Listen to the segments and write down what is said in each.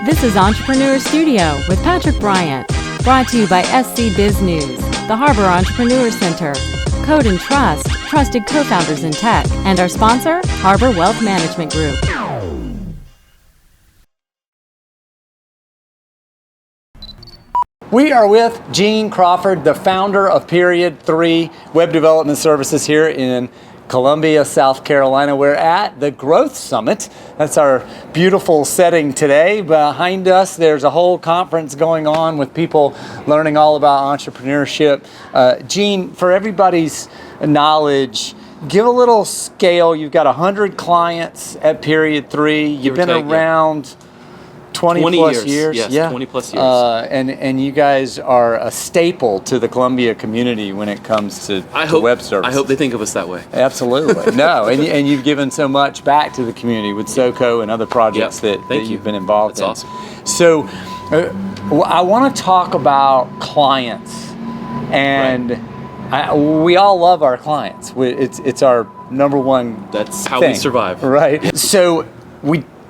This is Entrepreneur Studio with Patrick Bryant, brought to you by SC Biz News, the Harbor Entrepreneur Center, Code and Trust, trusted co-founders in tech, and our sponsor, Harbor Wealth Management Group. We are with Gene Crawford, the founder of Period 3 Web Development Services here in Columbia, South Carolina. We're at the Growth Summit. That's our beautiful setting today. Behind us, there's a whole conference going on with people learning all about entrepreneurship. Gene, for everybody's knowledge, give a little scale. You've got 100 clients at Period 3. You've been around 20 plus years. Yes, yeah. 20 plus years. And you guys are a staple to the Columbia community when it comes to web services. I hope they think of us that way. Absolutely. No, and you've given so much back to the community with SoCo and other projects that you've been involved in. That's awesome. So I want to talk about clients. And we all love our clients. It's our number one That's how thing, we survive. Right. So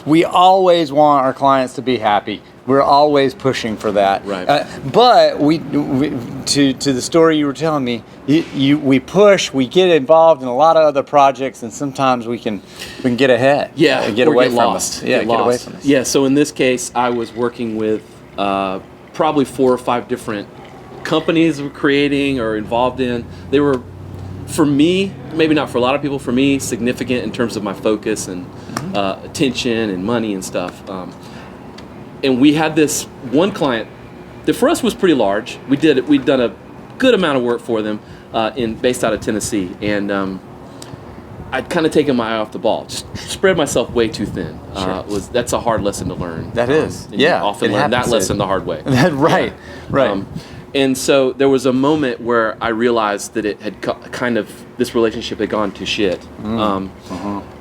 we always want our clients to be happy. We're always pushing for that. Right. But we to the story you were telling me, we push, we get involved in a lot of other projects, and sometimes we can get ahead. Yeah, get or away get from lost. us. Yeah, get away from us. Yeah. So in this case, I was working with probably 4 or 5 different companies we're creating or involved in. They were, for me, maybe not for a lot of people, for me, significant in terms of my focus and attention and money and stuff. And we had this one client that for us was pretty large. We'd done a good amount of work for them based out of Tennessee. And I'd kind of taken my eye off the ball, just spread myself way too thin. Sure. That's a hard lesson to learn. That is. And you often learn that lesson the hard way. Right. And so there was a moment where I realized that it had this relationship had gone to shit.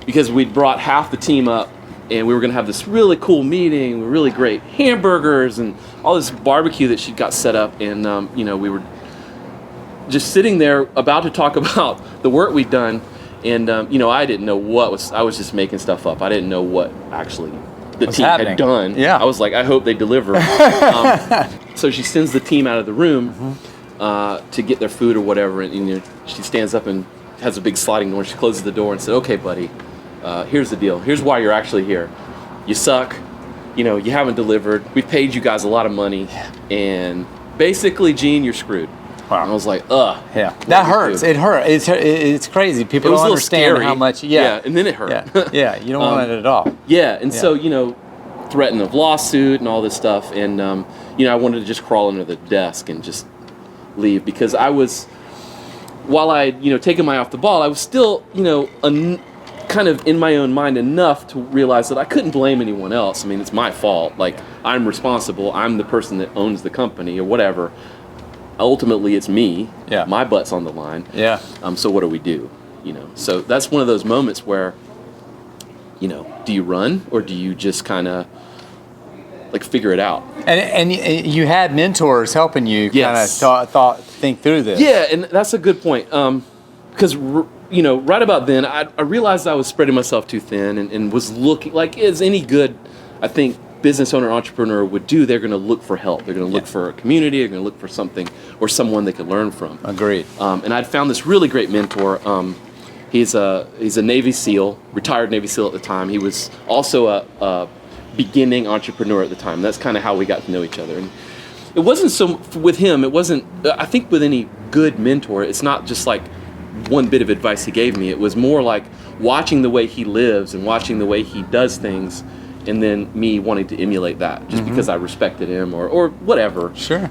Because we'd brought half the team up and we were going to have this really cool meeting with really great hamburgers and all this barbecue that she got set up. And, we were just sitting there about to talk about the work we'd done. And, I didn't know I was just making stuff up. I didn't know what actually the team had done. Yeah. I was like, I hope they deliver. So she sends the team out of the room to get their food or whatever, and she stands up and has a big sliding door. She closes the door and said, "Okay, buddy, here's the deal. Here's why you're actually here. You suck. You haven't delivered. We paid you guys a lot of money, and basically, Gene, you're screwed." Wow. And I was like, ugh. Yeah. That hurts. It hurts. It's crazy. People don't understand how much. Yeah. And then it hurt. Yeah. You don't want it at all. Yeah. And so, threatened of lawsuit and all this stuff. And, I wanted to just crawl under the desk and just leave because I was, while I had, taken my eye off the ball, I was still, kind of in my own mind enough to realize that I couldn't blame anyone else. I mean, it's my fault. Like, I'm responsible. I'm the person that owns the company or whatever. Ultimately, it's me. Yeah. My butt's on the line. Yeah. So what do we do? So that's one of those moments where, do you run or do you just kind of figure it out? And you had mentors helping you yes. kind of think through this. Yeah, and that's a good point. Because right about then, I realized I was spreading myself too thin and was looking like as any good, I think, business owner, entrepreneur would do. They're going to look for help. They're going to look for a community. They're going to look for something or someone they could learn from. Agreed. And I'd found this really great mentor. He's a Navy SEAL, retired Navy SEAL at the time. He was also a beginning entrepreneur at the time. That's kind of how we got to know each other. And it wasn't so with him. It wasn't. I think with any good mentor, it's not just like one bit of advice he gave me. It was more like watching the way he lives and watching the way he does things. And then me wanting to emulate that just because I respected him or whatever. Sure.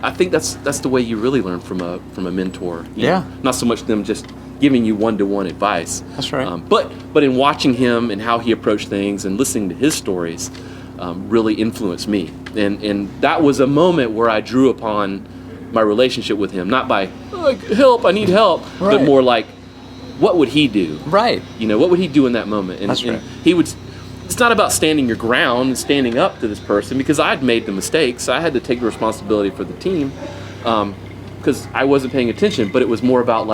I think that's the way you really learn from a mentor. You know? Not so much them just giving you one-to-one advice. That's right. But in watching him and how he approached things and listening to his stories really influenced me. And that was a moment where I drew upon my relationship with him, not by help, I need help, but more like, what would he do? Right. What would he do in that moment? And, that's right. And he would. It's not about standing your ground and standing up to this person because I'd made the mistakes. I had to take the responsibility for the team because I wasn't paying attention. But it was more about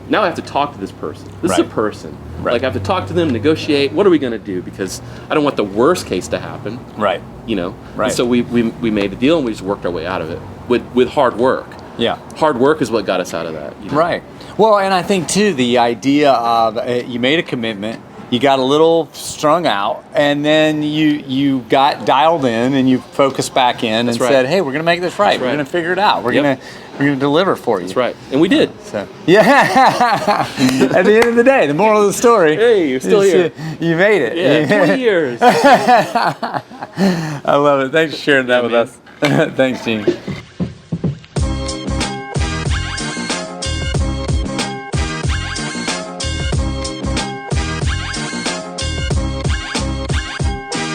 Now I have to talk to this person. This is a person. Right. Like I have to talk to them, negotiate. What are we going to do? Because I don't want the worst case to happen. Right. You know. Right. And so we made a deal and we just worked our way out of it with hard work. Yeah. Hard work is what got us out of that. You know? Right. Well, and I think too the idea of you made a commitment. You got a little strung out, and then you got dialed in, and you focused back in and said, "Hey, we're going to make this right. We're going to figure it out. We're going to deliver for you." That's right, and we did. So yeah. At the end of the day, the moral of the story. Hey, you're still here. You made it. Yeah, 20 years. I love it. Thanks for sharing that with us. Thanks, Gene.